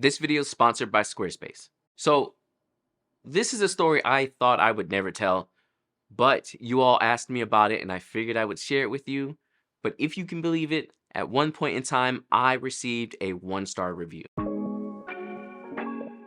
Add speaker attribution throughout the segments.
Speaker 1: This video is sponsored by Squarespace. So this is a story I thought I would never tell, but you all asked me about it and I figured I would share it with you. But if you can believe it, at one point in time, I received a 1-star review.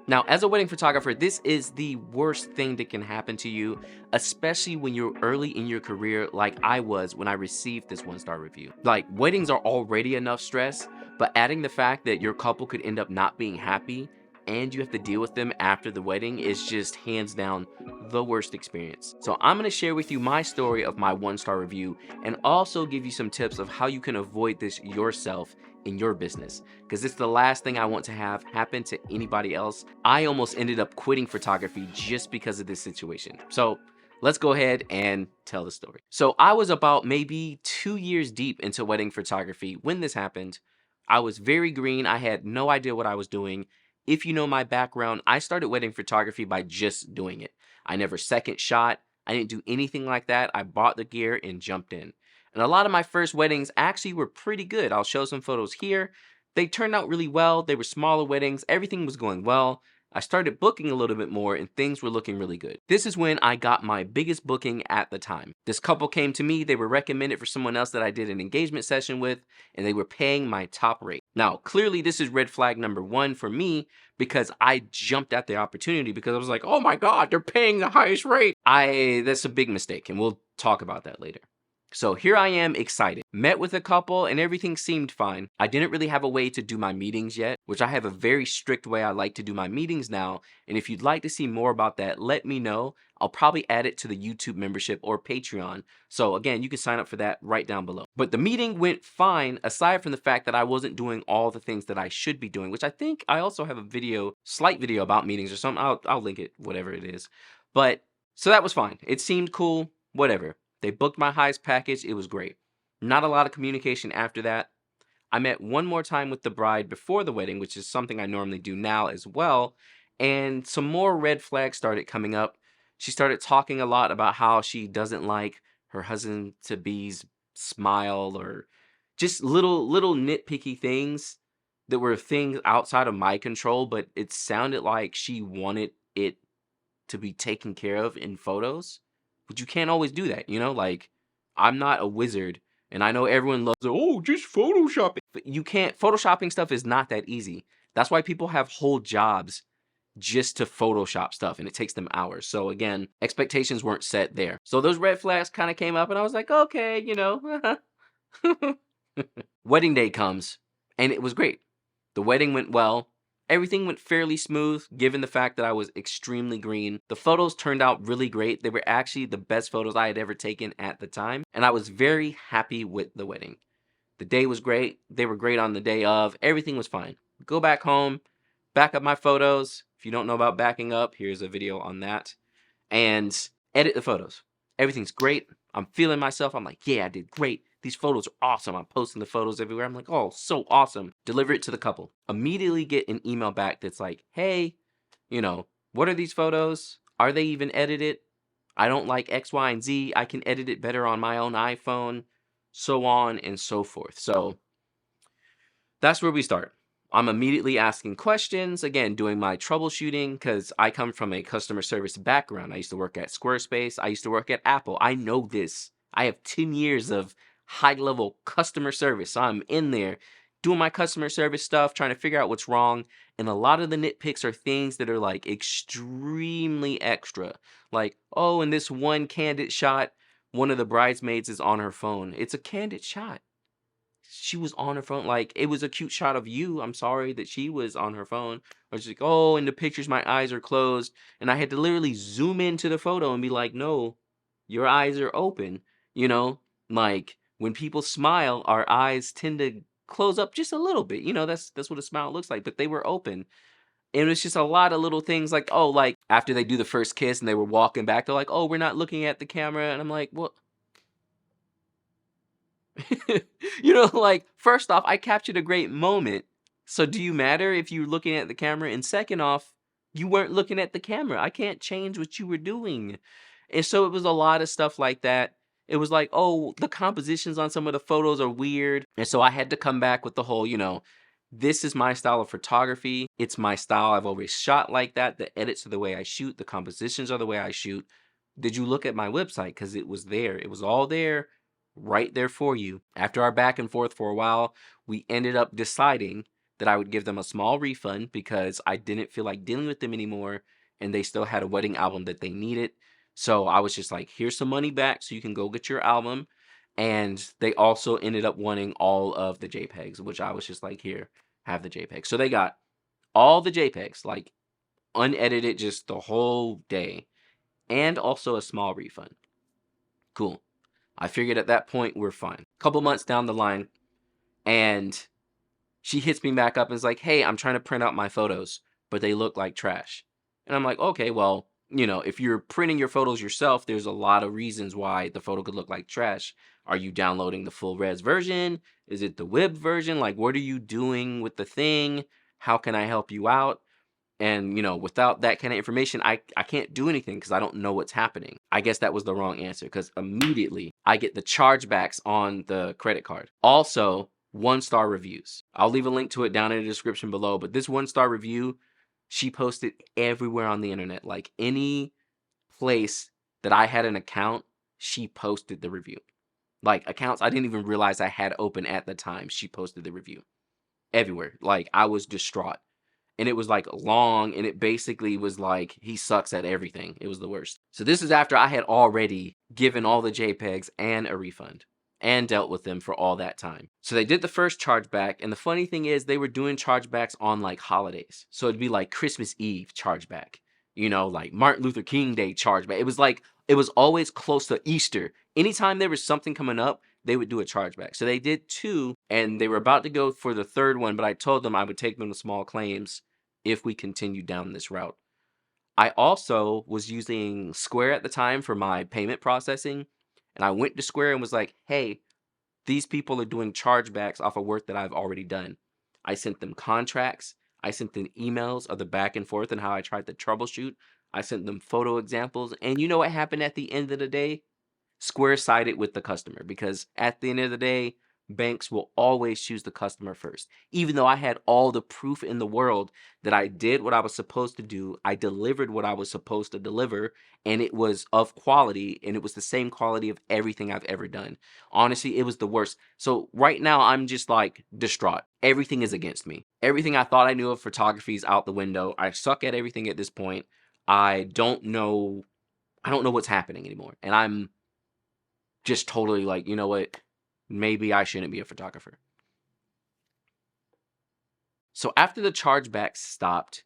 Speaker 1: Now, as a wedding photographer, this is the worst thing that can happen to you, especially when you're early in your career like I was when I received this 1-star review. Like, weddings are already enough stress, but adding the fact that your couple could end up not being happy and you have to deal with them after the wedding is just hands down the worst experience. So I'm gonna share with you my story of my 1-star review and also give you some tips of how you can avoid this yourself in your business, because it's the last thing I want to have happen to anybody else. I almost ended up quitting photography just because of this situation. So let's go ahead and tell the story. So I was about maybe 2 years deep into wedding photography when this happened. I was very green. I had no idea what I was doing. If you know my background, I started wedding photography by just doing it. I never second shot. I didn't do anything like that. I bought the gear and jumped in. And a lot of my first weddings actually were pretty good. I'll show some photos here. They turned out really well. They were smaller weddings. Everything was going well. I started booking a little bit more and things were looking really good. This is when I got my biggest booking at the time. This couple came to me. They were recommended for someone else that I did an engagement session with, and they were paying my top rate. Now, clearly this is red flag number 1 for me because I jumped at the opportunity because I was like, oh my God, they're paying the highest rate. That's a big mistake, and we'll talk about that later. So here I am, excited. Met with a couple and everything seemed fine. I didn't really have a way to do my meetings yet, which I have a very strict way I like to do my meetings now. And if you'd like to see more about that, let me know. I'll probably add it to the YouTube membership or Patreon. So again, you can sign up for that right down below. But the meeting went fine, aside from the fact that I wasn't doing all the things that I should be doing, which I think I also have a slight video about meetings or something. I'll link it, whatever it is. But so that was fine. It seemed cool, whatever. They booked my highest package. It was great. Not a lot of communication after that. I met one more time with the bride before the wedding, which is something I normally do now as well. And some more red flags started coming up. She started talking a lot about how she doesn't like her husband-to-be's smile, or just little nitpicky things that were things outside of my control, but it sounded like she wanted it to be taken care of in photos. But you can't always do that, you know? Like, I'm not a wizard, and I know everyone loves, oh, just Photoshop it. But you can't, Photoshopping stuff is not that easy. That's why people have whole jobs just to Photoshop stuff, and it takes them hours. So again, expectations weren't set there. So those red flags kind of came up, and I was like, okay, you know. Wedding day comes, and it was great. The wedding went well. Everything went fairly smooth, given the fact that I was extremely green. The photos turned out really great. They were actually the best photos I had ever taken at the time, and I was very happy with the wedding. The day was great. They were great on the day of. Everything was fine. Go back home, back up my photos. If you don't know about backing up, here's a video on that. And edit the photos. Everything's great. I'm feeling myself. I'm like, yeah, I did great. These photos are awesome. I'm posting the photos everywhere. I'm like, oh, so awesome. Deliver it to the couple. Immediately get an email back that's like, hey, what are these photos? Are they even edited? I don't like X, Y, and Z. I can edit it better on my own iPhone, so on and so forth. So that's where we start. I'm immediately asking questions, again, doing my troubleshooting, because I come from a customer service background. I used to work at Squarespace. I used to work at Apple. I know this. I have 10 years of high-level customer service. So I'm in there doing my customer service stuff, trying to figure out what's wrong. And a lot of the nitpicks are things that are like extremely extra. Like, oh, in this one candid shot, one of the bridesmaids is on her phone. It's a candid shot. She was on her phone. Like, it was a cute shot of you. I'm sorry that she was on her phone. Or she's like, oh, in the pictures, my eyes are closed. And I had to literally zoom into the photo and be like, no, your eyes are open. Like, when people smile, our eyes tend to close up just a little bit. That's what a smile looks like. But they were open. And it's just a lot of little things like, oh, like after they do the first kiss and they were walking back, they're like, oh, we're not looking at the camera. And I'm like, well, like, first off, I captured a great moment. So do you matter if you're looking at the camera? And second off, you weren't looking at the camera. I can't change what you were doing. And so it was a lot of stuff like that. It was like, oh, the compositions on some of the photos are weird. And so I had to come back with the whole, This is my style of photography. It's my style. I've always shot like that. The edits are the way I shoot. The compositions are the way I shoot. Did you look at my website? Because it was there. It was all there, right there for you. After our back and forth for a while, we ended up deciding that I would give them a small refund because I didn't feel like dealing with them anymore, and they still had a wedding album that they needed. So I was just like, here's some money back so you can go get your album. And they also ended up wanting all of the JPEGs, which I was just like, here, have the JPEGs. So they got all the JPEGs, like unedited, just the whole day, and also a small refund. Cool. I figured at that point we're fine. A couple months down the line, and she hits me back up and is like, hey, I'm trying to print out my photos, but they look like trash. And I'm like, okay, well, if you're printing your photos yourself, there's a lot of reasons why the photo could look like trash. Are you downloading the full res version? Is it the WIB version? Like, what are you doing with the thing? How can I help you out? And, without that kind of information, I can't do anything because I don't know what's happening. I guess that was the wrong answer because immediately I get the chargebacks on the credit card. Also, 1-star reviews. I'll leave a link to it down in the description below, but this 1-star review, she posted everywhere on the internet. Like any place that I had an account, she posted the review. Like accounts I didn't even realize I had open at the time, she posted the review. Everywhere. Like I was distraught. And it was like long, and it basically was like, he sucks at everything. It was the worst. So this is after I had already given all the JPEGs and a refund and dealt with them for all that time. So they did the first chargeback, and the funny thing is they were doing chargebacks on like holidays. So it'd be like Christmas Eve chargeback, like Martin Luther King Day chargeback. It was always close to Easter. Anytime there was something coming up, they would do a chargeback. So they did 2, and they were about to go for the 3rd one, but I told them I would take them to small claims if we continued down this route. I also was using Square at the time for my payment processing, and I went to Square and was like, hey, these people are doing chargebacks off of work that I've already done. I sent them contracts. I sent them emails of the back and forth and how I tried to troubleshoot. I sent them photo examples. And you know what happened at the end of the day? Square sided with the customer because at the end of the day, banks will always choose the customer first. Even though I had all the proof in the world that I did what I was supposed to do, I delivered what I was supposed to deliver, and it was of quality, and it was the same quality of everything I've ever done. Honestly, it was the worst. So right now, I'm just like distraught. Everything is against me. Everything I thought I knew of photography is out the window. I suck at everything at this point. I don't know what's happening anymore. And I'm just totally like, you know what? Maybe I shouldn't be a photographer. So after the chargebacks stopped,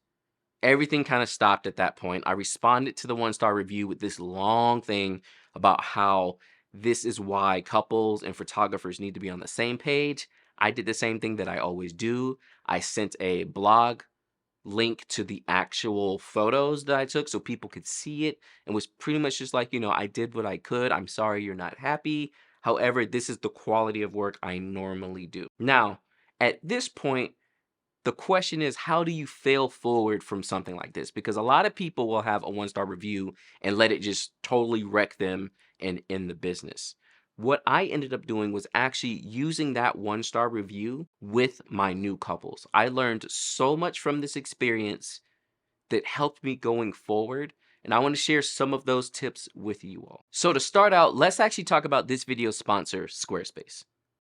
Speaker 1: everything kind of stopped at that point. I responded to the 1-star review with this long thing about how this is why couples and photographers need to be on the same page. I did the same thing that I always do. I sent a blog link to the actual photos that I took so people could see it, and was pretty much just like, I did what I could. I'm sorry you're not happy. However, this is the quality of work I normally do. Now, at this point, the question is, how do you fail forward from something like this? Because a lot of people will have a 1-star review and let it just totally wreck them and in the business. What I ended up doing was actually using that 1-star review with my new couples. I learned so much from this experience that helped me going forward, and I want to share some of those tips with you all. So to start out, let's actually talk about this video's sponsor, Squarespace.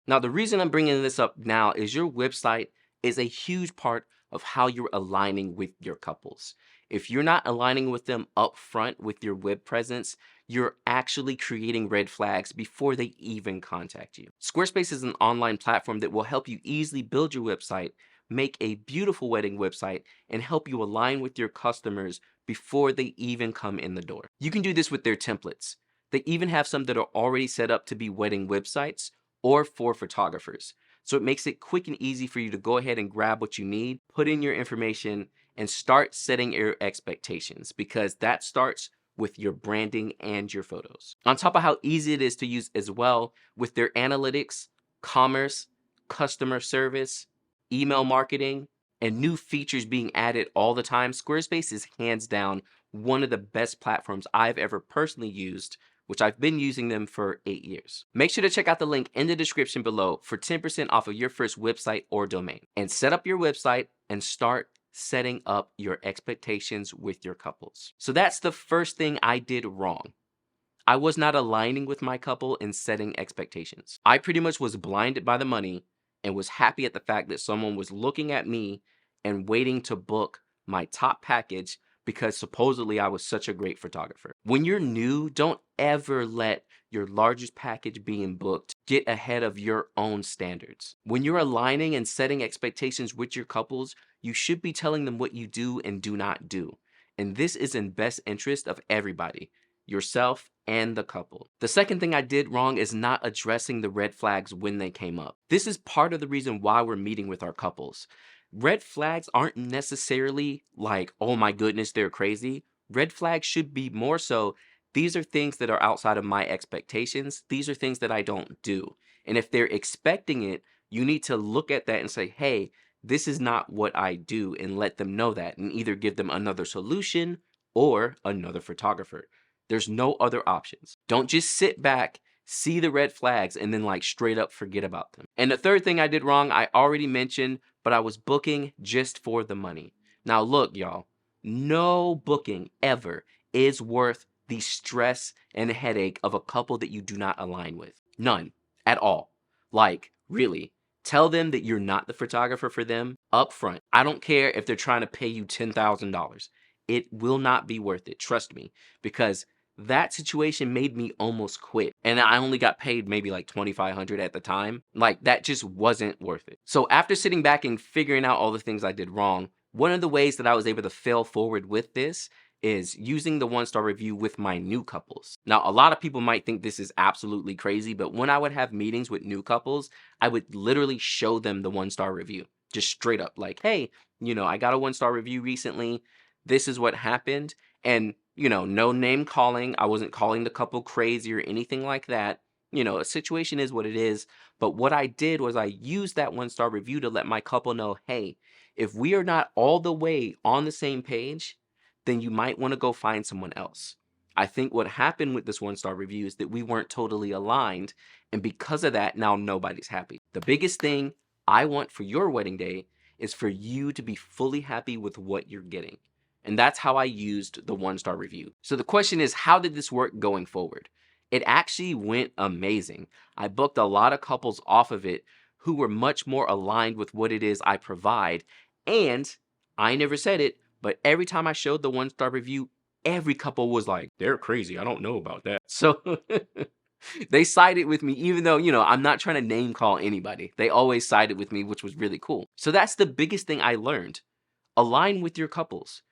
Speaker 1: Now, the reason I'm bringing this up now is your website is a huge part of how you're aligning with your couples. If you're not aligning with them up front with your web presence, you're actually creating red flags before they even contact you. Squarespace is an online platform that will help you easily build your website, make a beautiful wedding website, and help you align with your customers before they even come in the door. You can do this with their templates. They even have some that are already set up to be wedding websites or for photographers. So it makes it quick and easy for you to go ahead and grab what you need, put in your information, and start setting your expectations, because that starts with your branding and your photos. On top of how easy it is to use as well, with their analytics, commerce, customer service, email marketing, and new features being added all the time, Squarespace is hands down one of the best platforms I've ever personally used which I've been using them for 8 years. Make sure to check out the link in the description below for 10% off of your first website or domain. And set up your website and start setting up your expectations with your couples. So that's the first thing I did wrong. I was not aligning with my couple and setting expectations. I pretty much was blinded by the money and was happy at the fact that someone was looking at me and waiting to book my top package because supposedly I was such a great photographer. When you're new, don't ever let your largest package being booked get ahead of your own standards. When you're aligning and setting expectations with your couples, you should be telling them what you do and do not do. And this is in best interest of everybody, yourself and the couple. The second thing I did wrong is not addressing the red flags when they came up. This is part of the reason why we're meeting with our couples. Red flags aren't necessarily like, oh my goodness, they're crazy. Red flags should be more so, these are things that are outside of my expectations. These are things that I don't do. And if they're expecting it, you need to look at that and say, hey, this is not what I do, and let them know that, and either give them another solution or another photographer. There's no other options. Don't just sit back, see the red flags, and then like straight up forget about them. And the third thing I did wrong, I already mentioned, but I was booking just for the money. Now look, y'all, no booking ever is worth the stress and headache of a couple that you do not align with. None at all. Like, really. Tell them that you're not the photographer for them up front. I don't care if they're trying to pay you $10,000. It will not be worth it, trust me, because that situation made me almost quit. And I only got paid maybe like $2,500 at the time. Like, that just wasn't worth it. So after sitting back and figuring out all the things I did wrong, one of the ways that I was able to fail forward with this is using the 1-star review with my new couples. Now, a lot of people might think this is absolutely crazy, but when I would have meetings with new couples, I would literally show them the 1-star review. Just straight up like, hey, I got a 1-star review recently. This is what happened. And, no name calling. I wasn't calling the couple crazy or anything like that. A situation is what it is. But what I did was I used that 1-star review to let my couple know, hey, if we are not all the way on the same page, then you might want to go find someone else. I think what happened with this 1-star review is that we weren't totally aligned. And because of that, now nobody's happy. The biggest thing I want for your wedding day is for you to be fully happy with what you're getting. And that's how I used the 1-star review. So the question is, how did this work going forward? It actually went amazing. I booked a lot of couples off of it who were much more aligned with what it is I provide. And I never said it, but every time I showed the 1-star review, every couple was like, they're crazy. I don't know about that. So they sided with me, even though, I'm not trying to name call anybody. They always sided with me, which was really cool. So that's the biggest thing I learned. Align with your couples.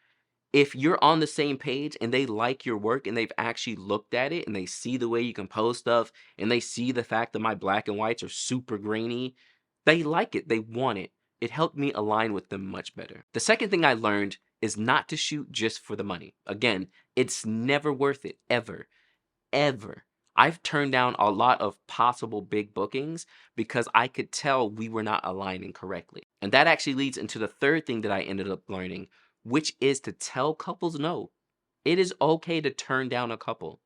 Speaker 1: If you're on the same page and they like your work and they've actually looked at it and they see the way you compose stuff and they see the fact that my black and whites are super grainy, they like it, they want it. It helped me align with them much better. The second thing I learned is not to shoot just for the money. Again, it's never worth it, ever, ever. I've turned down a lot of possible big bookings because I could tell we were not aligning correctly. And that actually leads into the third thing that I ended up learning, which is to tell couples no. It is okay to turn down a couple.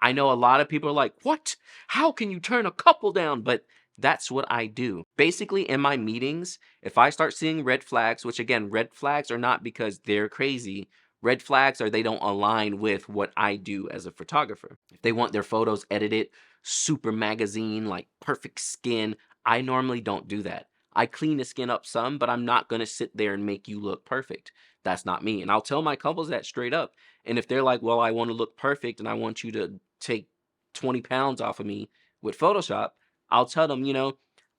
Speaker 1: I know a lot of people are like, what? How can you turn a couple down? But that's what I do. Basically, in my meetings, if I start seeing red flags, which again, red flags are not because they're crazy. Red flags are they don't align with what I do as a photographer. If they want their photos edited, super magazine, like perfect skin, I normally don't do that. I clean the skin up some, but I'm not going to sit there and make you look perfect. That's not me. And I'll tell my couples that straight up. And if they're like, well, I want to look perfect and I want you to take 20 pounds off of me with Photoshop, I'll tell them,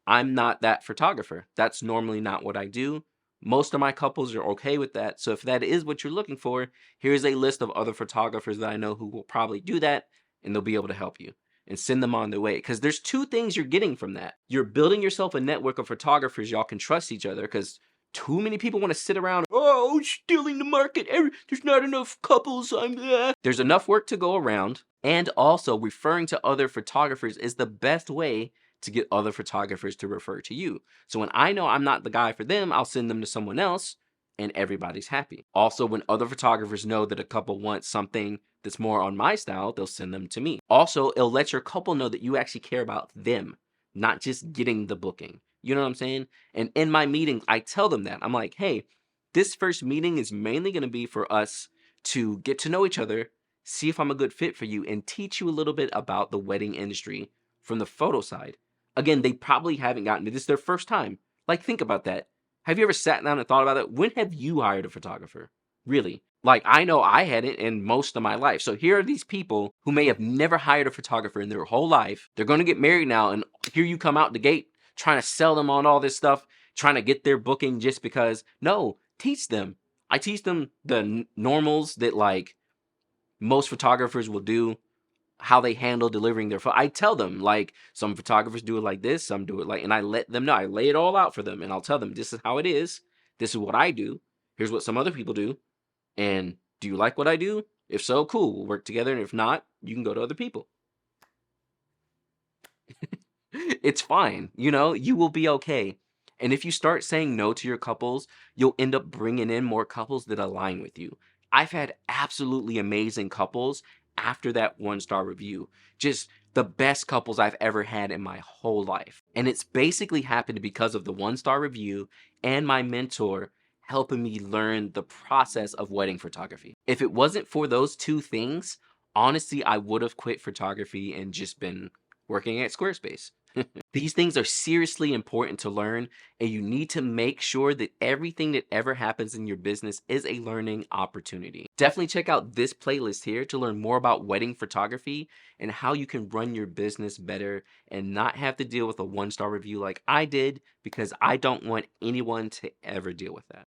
Speaker 1: I'm not that photographer. That's normally not what I do. Most of my couples are okay with that. So if that is what you're looking for, here's a list of other photographers that I know who will probably do that, and they'll be able to help you and send them on their way. Because there's two things you're getting from that. You're building yourself a network of photographers. Y'all can trust each other because too many people want to sit around, oh, stealing the market. There's not enough couples. There's enough work to go around. And also referring to other photographers is the best way to get other photographers to refer to you. So when I know I'm not the guy for them, I'll send them to someone else and everybody's happy. Also, when other photographers know that a couple wants something that's more on my style, they'll send them to me. Also, it'll let your couple know that you actually care about them, not just getting the booking. You know what I'm saying? And in my meetings, I tell them that. I'm like, hey, this first meeting is mainly going to be for us to get to know each other, see if I'm a good fit for you, and teach you a little bit about the wedding industry from the photo side. Again, they probably haven't gotten to this their first time. Like, think about that. Have you ever sat down and thought about it? When have you hired a photographer? Really? Like, I know I hadn't in most of my life. So here are these people who may have never hired a photographer in their whole life. They're going to get married now, and here you come out the gate trying to sell them on all this stuff, trying to get their booking just because. No, teach them. I teach them the normals that like most photographers will do, how they handle delivering their I tell them, like, some photographers do it like this, some do it like, and I let them know. I lay it all out for them, and I'll tell them, this is how it is. This is what I do. Here's what some other people do. And do you like what I do? If so, cool, we'll work together. And if not, you can go to other people. It's fine. You will be okay. And if you start saying no to your couples, you'll end up bringing in more couples that align with you. I've had absolutely amazing couples after that 1-star review. Just the best couples I've ever had in my whole life. And it's basically happened because of the 1-star review and my mentor helping me learn the process of wedding photography. If it wasn't for those two things, honestly, I would have quit photography and just been working at Squarespace. These things are seriously important to learn, and you need to make sure that everything that ever happens in your business is a learning opportunity. Definitely check out this playlist here to learn more about wedding photography and how you can run your business better and not have to deal with a 1-star review like I did, because I don't want anyone to ever deal with that.